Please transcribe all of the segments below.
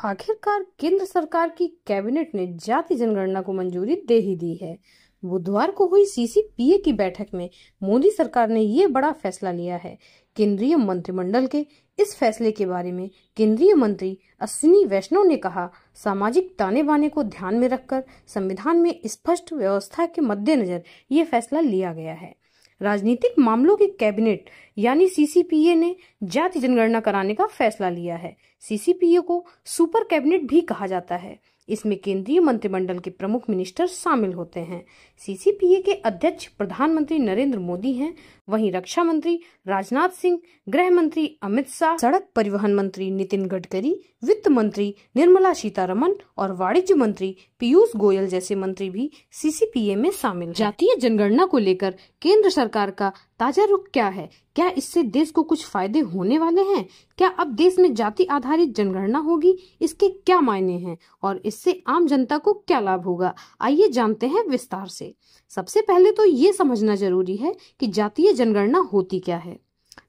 आखिरकार केंद्र सरकार की कैबिनेट ने जाति जनगणना को मंजूरी दे ही दी है। बुधवार को हुई सीसीपीए की बैठक में मोदी सरकार ने ये बड़ा फैसला लिया है। केंद्रीय मंत्रिमंडल के इस फैसले के बारे में केंद्रीय मंत्री अश्विनी वैष्णव ने कहा, सामाजिक ताने बाने को ध्यान में रखकर संविधान में स्पष्ट व्यवस्था के मद्देनजर ये फैसला लिया गया है। राजनीतिक मामलों की कैबिनेट यानी सीसीपीए ने जाति जनगणना कराने का फैसला लिया है। सीसीपीए को सुपर कैबिनेट भी कहा जाता है। इसमें केंद्रीय मंत्रिमंडल के प्रमुख मिनिस्टर शामिल होते हैं। सीसीपीए के अध्यक्ष प्रधानमंत्री नरेंद्र मोदी हैं। वहीं रक्षा मंत्री राजनाथ सिंह, गृह मंत्री अमित शाह, सड़क परिवहन मंत्री नितिन गडकरी, वित्त मंत्री निर्मला सीतारमण और वाणिज्य मंत्री पीयूष गोयल जैसे मंत्री भी सीसीपीए में शामिल हैं। जातीय जनगणना को लेकर केंद्र सरकार का ताजा रुख क्या है? क्या इससे देश को कुछ फायदे होने वाले हैं? क्या अब देश में जाति आधारित जनगणना होगी? इसके क्या मायने हैं और इससे आम जनता को क्या लाभ होगा? आइए जानते हैं विस्तार से। सबसे पहले तो ये समझना जरूरी है कि जातीय जनगणना होती क्या है।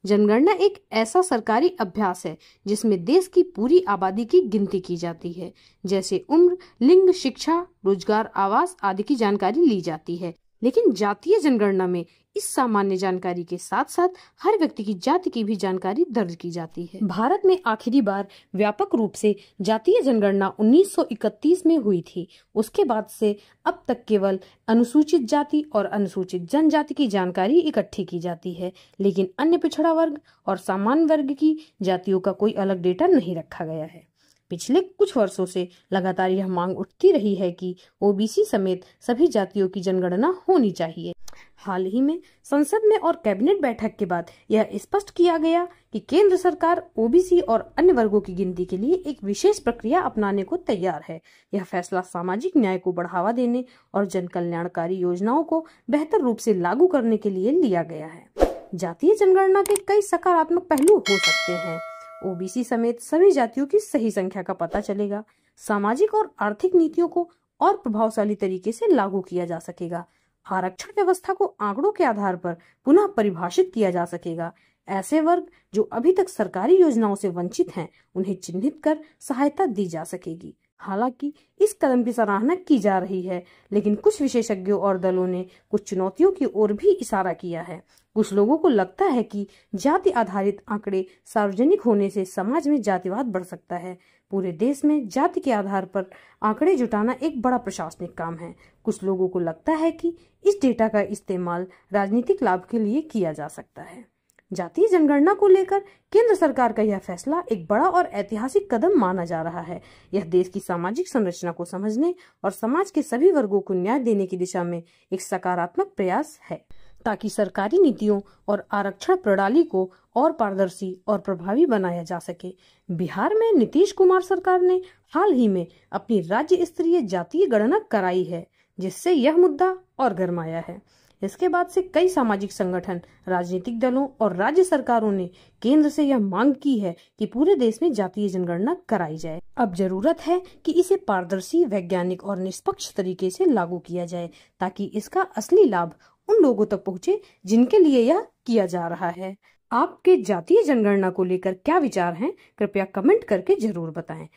जनगणना एक ऐसा सरकारी अभ्यास है जिसमें देश की पूरी आबादी की गिनती की जाती है, जैसे उम्र, लिंग, शिक्षा, रोजगार, आवास आदि की जानकारी ली जाती है। लेकिन जातीय जनगणना में इस सामान्य जानकारी के साथ साथ हर व्यक्ति की जाति की भी जानकारी दर्ज की जाती है। भारत में आखिरी बार व्यापक रूप से जातीय जनगणना 1931 में हुई थी। उसके बाद से अब तक केवल अनुसूचित जाति और अनुसूचित जनजाति की जानकारी इकट्ठी की जाती है, लेकिन अन्य पिछड़ा वर्ग और सामान्य वर्ग की जातियों का कोई अलग डेटा नहीं रखा गया है। पिछले कुछ वर्षों से लगातार यह मांग उठती रही है कि ओबीसी समेत सभी जातियों की जनगणना होनी चाहिए। हाल ही में संसद में और कैबिनेट बैठक के बाद यह स्पष्ट किया गया कि केंद्र सरकार ओबीसी और अन्य वर्गों की गिनती के लिए एक विशेष प्रक्रिया अपनाने को तैयार है। यह फैसला सामाजिक न्याय को बढ़ावा देने और जन कल्याणकारी योजनाओं को बेहतर रूप से लागू करने के लिए लिया गया है। जातीय जनगणना के कई सकारात्मक पहलू हो सकते हैं। ओबीसी समेत सभी जातियों की सही संख्या का पता चलेगा। सामाजिक और आर्थिक नीतियों को और प्रभावशाली तरीके से लागू किया जा सकेगा। आरक्षण व्यवस्था को आंकड़ों के आधार पर पुनः परिभाषित किया जा सकेगा। ऐसे वर्ग जो अभी तक सरकारी योजनाओं से वंचित हैं, उन्हें चिन्हित कर सहायता दी जा सकेगी। हालांकि इस कदम की सराहना की जा रही है, लेकिन कुछ विशेषज्ञों और दलों ने कुछ चुनौतियों की ओर भी इशारा किया है। कुछ लोगों को लगता है कि जाति आधारित आंकड़े सार्वजनिक होने से समाज में जातिवाद बढ़ सकता है। पूरे देश में जाति के आधार पर आंकड़े जुटाना एक बड़ा प्रशासनिक काम है। कुछ लोगों को लगता है कि इस डेटा का इस्तेमाल राजनीतिक लाभ के लिए किया जा सकता है। जातीय जनगणना को लेकर केंद्र सरकार का यह फैसला एक बड़ा और ऐतिहासिक कदम माना जा रहा है। यह देश की सामाजिक संरचना को समझने और समाज के सभी वर्गों को न्याय देने की दिशा में एक सकारात्मक प्रयास है, ताकि सरकारी नीतियों और आरक्षण प्रणाली को और पारदर्शी और प्रभावी बनाया जा सके। बिहार में नीतीश कुमार सरकार ने हाल ही में अपनी राज्य स्तरीय जातीय गणना कराई है, जिससे यह मुद्दा और गरमाया है। इसके बाद से कई सामाजिक संगठन, राजनीतिक दलों और राज्य सरकारों ने केंद्र से यह मांग की है कि पूरे देश में जातीय जनगणना कराई जाए। अब जरूरत है कि इसे पारदर्शी, वैज्ञानिक और निष्पक्ष तरीके से लागू किया जाए, ताकि इसका असली लाभ उन लोगों तक पहुंचे जिनके लिए यह किया जा रहा है। आपके जातीय जनगणना को लेकर क्या विचार हैं? कृपया कमेंट करके जरूर बताएं।